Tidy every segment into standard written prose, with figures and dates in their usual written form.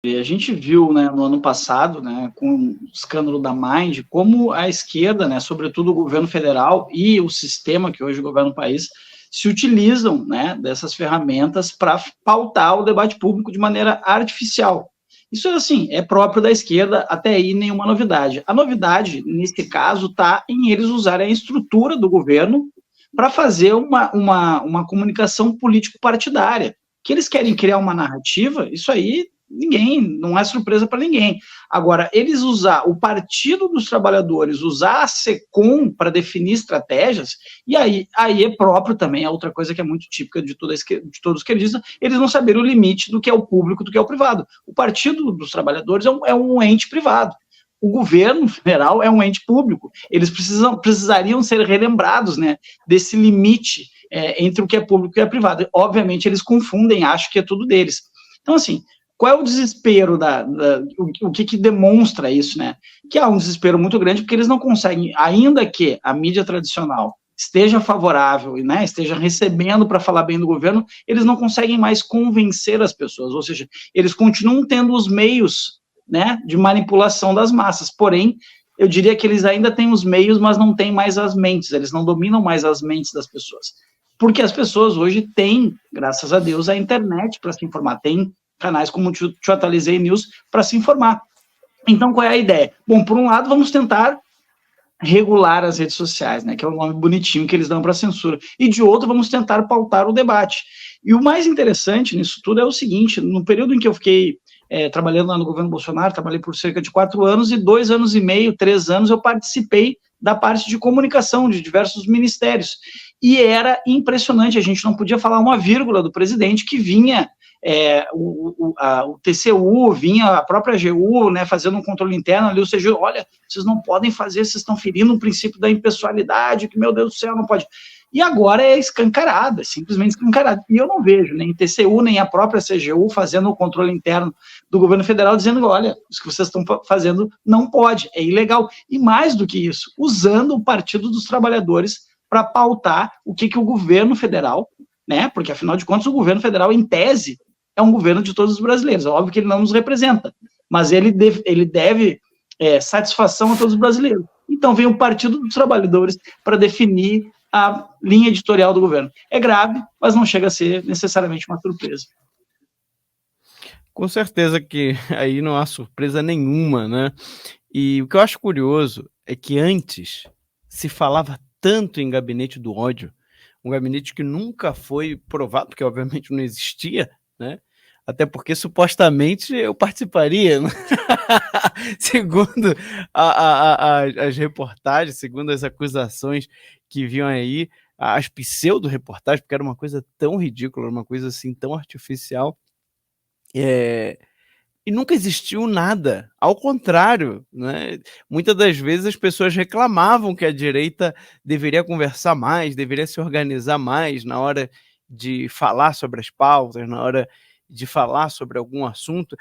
E a gente viu, né, no ano passado, né, com o escândalo da Mind, como a esquerda, né, sobretudo o governo federal e o sistema que hoje governa o país, se utilizam, né, dessas ferramentas para pautar o debate público de maneira artificial. Isso, assim, é próprio da esquerda, até aí nenhuma novidade. A novidade, nesse caso, está em eles usarem a estrutura do governo para fazer uma comunicação político-partidária. Que eles querem criar uma narrativa, isso aí não é surpresa para ninguém. Agora, eles usar o Partido dos Trabalhadores, usar a SECOM para definir estratégias, e aí é próprio também, é outra coisa que é muito típica de todos os esquerdistas, eles não saberem o limite do que é o público, do que é o privado. O Partido dos Trabalhadores é um ente privado. O governo federal é um ente público. Eles precisariam ser relembrados, né, desse limite entre o que é público e o que é privado. Obviamente, eles confundem, acham que é tudo deles. Então, assim, qual é o desespero o que demonstra isso, né? Que há um desespero muito grande porque eles não conseguem, ainda que a mídia tradicional esteja favorável, né, esteja recebendo para falar bem do governo, eles não conseguem mais convencer as pessoas, ou seja, eles continuam tendo os meios, né, de manipulação das massas, porém, eu diria que eles ainda têm os meios, mas não têm mais as mentes, eles não dominam mais as mentes das pessoas, porque as pessoas hoje têm, graças a Deus, a internet para se informar, têm canais como o Tio Atualizei News para se informar. Então, qual é a ideia? Bom, por um lado, vamos tentar regular as redes sociais, né, que é o nome bonitinho que eles dão para a censura, e de outro, vamos tentar pautar o debate. E o mais interessante nisso tudo é o seguinte, no período em que eu fiquei trabalhando lá no governo Bolsonaro, trabalhei por cerca de 4 anos, e 2 anos e meio, 3 anos, eu participei da parte de comunicação de diversos ministérios, e era impressionante, a gente não podia falar uma vírgula do presidente que vinha o TCU, vinha a própria AGU, né, fazendo um controle interno ali, ou seja, olha, vocês não podem fazer, vocês estão ferindo o princípio da impessoalidade, que, meu Deus do céu, não pode. E agora é escancarado, é simplesmente escancarado. E eu não vejo nem TCU, nem a própria CGU fazendo o controle interno do governo federal, dizendo, olha, isso que vocês estão fazendo não pode, é ilegal. E mais do que isso, usando o Partido dos Trabalhadores para pautar o que o governo federal, né, porque afinal de contas o governo federal, em tese, é um governo de todos os brasileiros. É óbvio que ele não nos representa, mas ele deve satisfação a todos os brasileiros. Então vem o Partido dos Trabalhadores para definir a linha editorial do governo. É grave, mas não chega a ser necessariamente uma surpresa. Com certeza que aí não há surpresa nenhuma, né? E o que eu acho curioso é que antes se falava tanto em gabinete do ódio, um gabinete que nunca foi provado, porque obviamente não existia, né? Até porque supostamente eu participaria, né? Segundo as reportagens, segundo as acusações que vinham aí, as pseudo-reportagens, porque era uma coisa tão ridícula, uma coisa assim tão artificial, e nunca existiu nada, ao contrário, né? Muitas das vezes as pessoas reclamavam que a direita deveria conversar mais, deveria se organizar mais na hora de falar sobre as pautas, na hora de falar sobre algum assunto.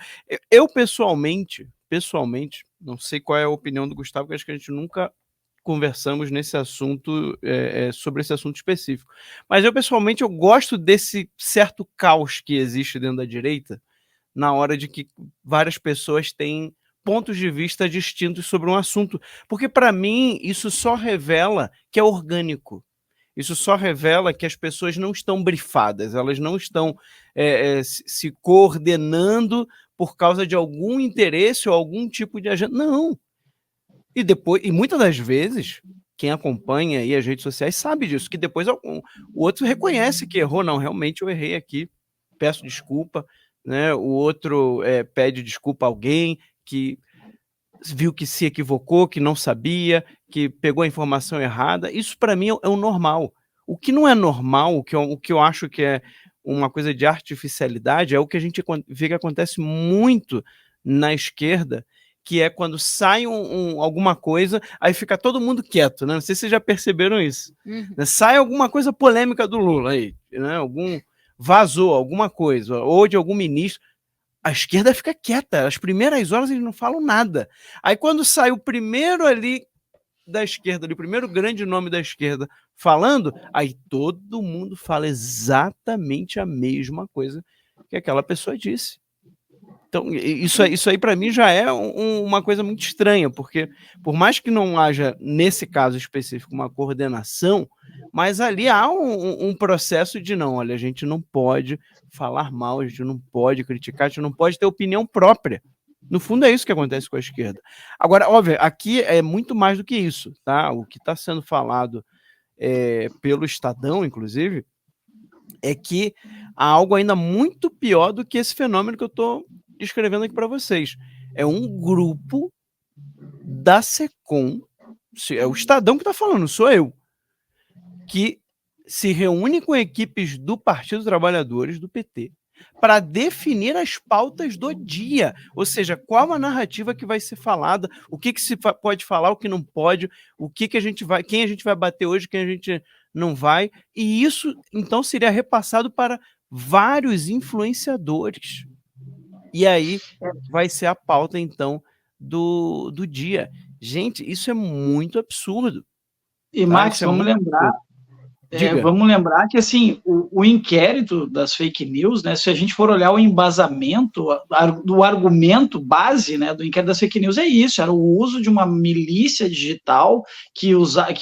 Eu pessoalmente, não sei qual é a opinião do Gustavo, porque acho que a gente nunca conversamos nesse assunto, sobre esse assunto específico. Mas eu pessoalmente eu gosto desse certo caos que existe dentro da direita, na hora de que várias pessoas têm pontos de vista distintos sobre um assunto, porque para mim isso só revela que é orgânico. Isso só revela que as pessoas não estão brifadas, elas não estão se coordenando por causa de algum interesse ou algum tipo de agenda. Não. E muitas das vezes, quem acompanha aí as redes sociais sabe disso, que depois o outro reconhece que errou, não, realmente eu errei aqui, peço desculpa, né? O outro pede desculpa a alguém que viu que se equivocou, que não sabia, que pegou a informação errada. Isso para mim é o normal. O que não é normal, o que eu acho que é uma coisa de artificialidade, é o que a gente vê que acontece muito na esquerda, que é quando sai alguma coisa, aí fica todo mundo quieto, né? Não sei se vocês já perceberam isso. Sai alguma coisa polêmica do Lula aí, né? Vazou alguma coisa, ou de algum ministro, a esquerda fica quieta, as primeiras horas eles não falam nada. Aí quando sai o primeiro ali da esquerda, o primeiro grande nome da esquerda falando, aí todo mundo fala exatamente a mesma coisa que aquela pessoa disse. Então, isso aí para mim já é uma coisa muito estranha, porque por mais que não haja, nesse caso específico, uma coordenação, mas ali há um processo de não, olha, a gente não pode falar mal, a gente não pode criticar, a gente não pode ter opinião própria. No fundo é isso que acontece com a esquerda. Agora, óbvio, aqui é muito mais do que isso, tá? O que está sendo falado pelo Estadão, inclusive, é que há algo ainda muito pior do que esse fenômeno que eu estou descrevendo aqui para vocês. É um grupo da SECOM, é o Estadão que está falando, sou eu, que se reúne com equipes do Partido dos Trabalhadores, do PT, para definir as pautas do dia, ou seja, qual a narrativa que vai ser falada, o que se pode falar, o que não pode, quem a gente vai bater hoje, quem a gente não vai, e isso então seria repassado para vários influenciadores. E aí vai ser a pauta então do dia. Gente, isso é muito absurdo. E Max, vamos lembrar. Vamos lembrar que assim, o inquérito das fake news, né, se a gente for olhar o embasamento do argumento base, né, do inquérito das fake news, é isso, era o uso de uma milícia digital que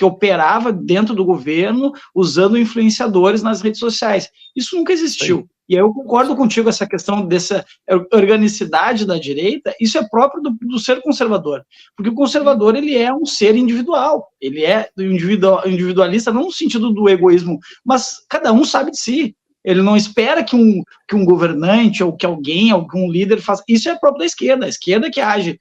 operava dentro do governo usando influenciadores nas redes sociais. Isso nunca existiu. Sim. E aí eu concordo contigo, essa questão dessa organicidade da direita, isso é próprio do ser conservador, porque o conservador, ele é um ser individual, ele é individualista, não no sentido do egoísmo, mas cada um sabe de si, ele não espera que um governante ou que algum líder faça, isso é próprio da esquerda, a esquerda que age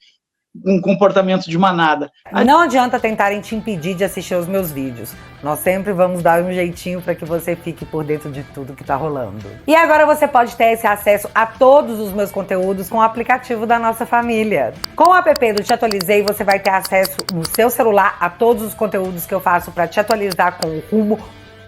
um comportamento de manada. Não adianta tentarem te impedir de assistir os meus vídeos. Nós sempre vamos dar um jeitinho para que você fique por dentro de tudo que tá rolando. E agora você pode ter esse acesso a todos os meus conteúdos com o aplicativo da nossa família. Com o app do Te Atualizei, você vai ter acesso no seu celular a todos os conteúdos que eu faço para te atualizar com o rumo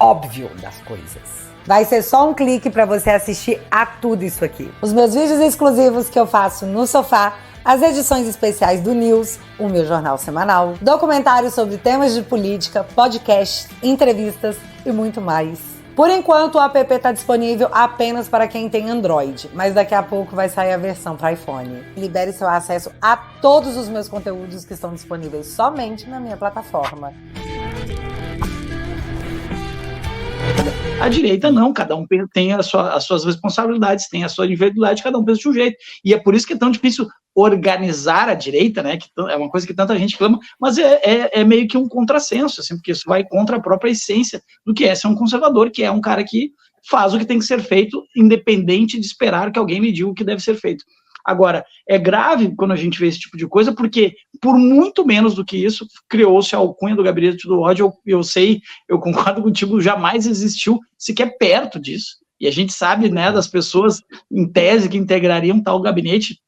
óbvio das coisas. Vai ser só um clique para você assistir a tudo isso aqui. Os meus vídeos exclusivos que eu faço no sofá, as edições especiais do News, o meu jornal semanal, documentários sobre temas de política, podcasts, entrevistas e muito mais. Por enquanto, o app está disponível apenas para quem tem Android, mas daqui a pouco vai sair a versão para iPhone. Libere seu acesso a todos os meus conteúdos que estão disponíveis somente na minha plataforma. A direita não, cada um tem as suas responsabilidades, tem a sua individualidade, cada um pensa de um jeito, e é por isso que é tão difícil organizar a direita, né, que é uma coisa que tanta gente clama, mas é meio que um contrassenso, assim, porque isso vai contra a própria essência do que é ser um conservador, que é um cara que faz o que tem que ser feito, independente de esperar que alguém lhe diga o que deve ser feito. Agora, é grave quando a gente vê esse tipo de coisa, porque por muito menos do que isso, criou-se a alcunha do gabinete do ódio, eu concordo contigo, jamais existiu sequer perto disso, e a gente sabe, né, das pessoas, em tese, que integrariam tal gabinete,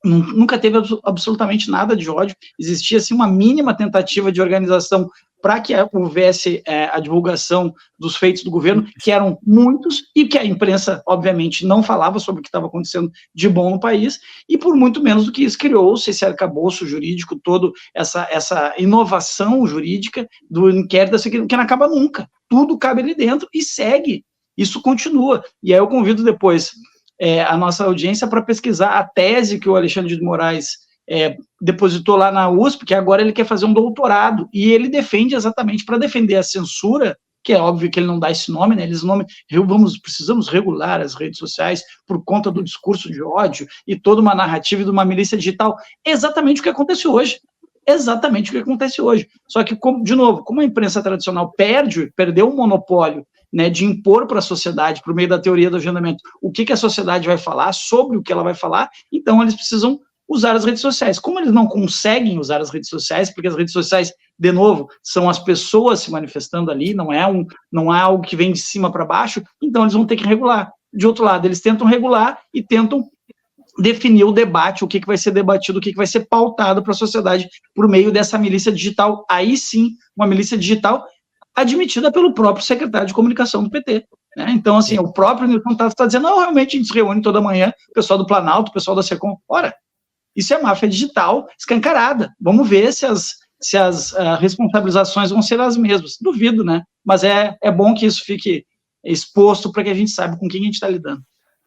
nunca teve absolutamente nada de ódio, existia, assim, uma mínima tentativa de organização para que houvesse a divulgação dos feitos do governo, que eram muitos, e que a imprensa, obviamente, não falava sobre o que estava acontecendo de bom no país, e por muito menos do que isso, criou-se esse arcabouço jurídico todo, essa inovação jurídica do inquérito, que não acaba nunca, tudo cabe ali dentro e segue, isso continua, e aí eu convido depois a nossa audiência para pesquisar a tese que o Alexandre de Moraes depositou lá na USP, que agora ele quer fazer um doutorado, e ele defende exatamente para defender a censura, que é óbvio que ele não dá esse nome, né, precisamos regular as redes sociais por conta do discurso de ódio e toda uma narrativa de uma milícia digital, exatamente o que acontece hoje, só que, de novo, como a imprensa tradicional perdeu o monopólio, né, de impor para a sociedade, por meio da teoria do agendamento, o que a sociedade vai falar, sobre o que ela vai falar, então eles precisam usar as redes sociais. Como eles não conseguem usar as redes sociais, porque as redes sociais, de novo, são as pessoas se manifestando ali, não é algo que vem de cima para baixo, então eles vão ter que regular. De outro lado, eles tentam regular e tentam definir o debate, o que vai ser debatido, o que vai ser pautado para a sociedade por meio dessa milícia digital. Aí sim, uma milícia digital admitida pelo próprio secretário de comunicação do PT. Né? Então, assim, o próprio Nilson está dizendo, não, realmente a gente se reúne toda manhã, o pessoal do Planalto, o pessoal da SECOM, ora, isso é máfia digital escancarada. Vamos ver se as responsabilizações vão ser as mesmas. Duvido, né? Mas é bom que isso fique exposto para que a gente saiba com quem a gente está lidando.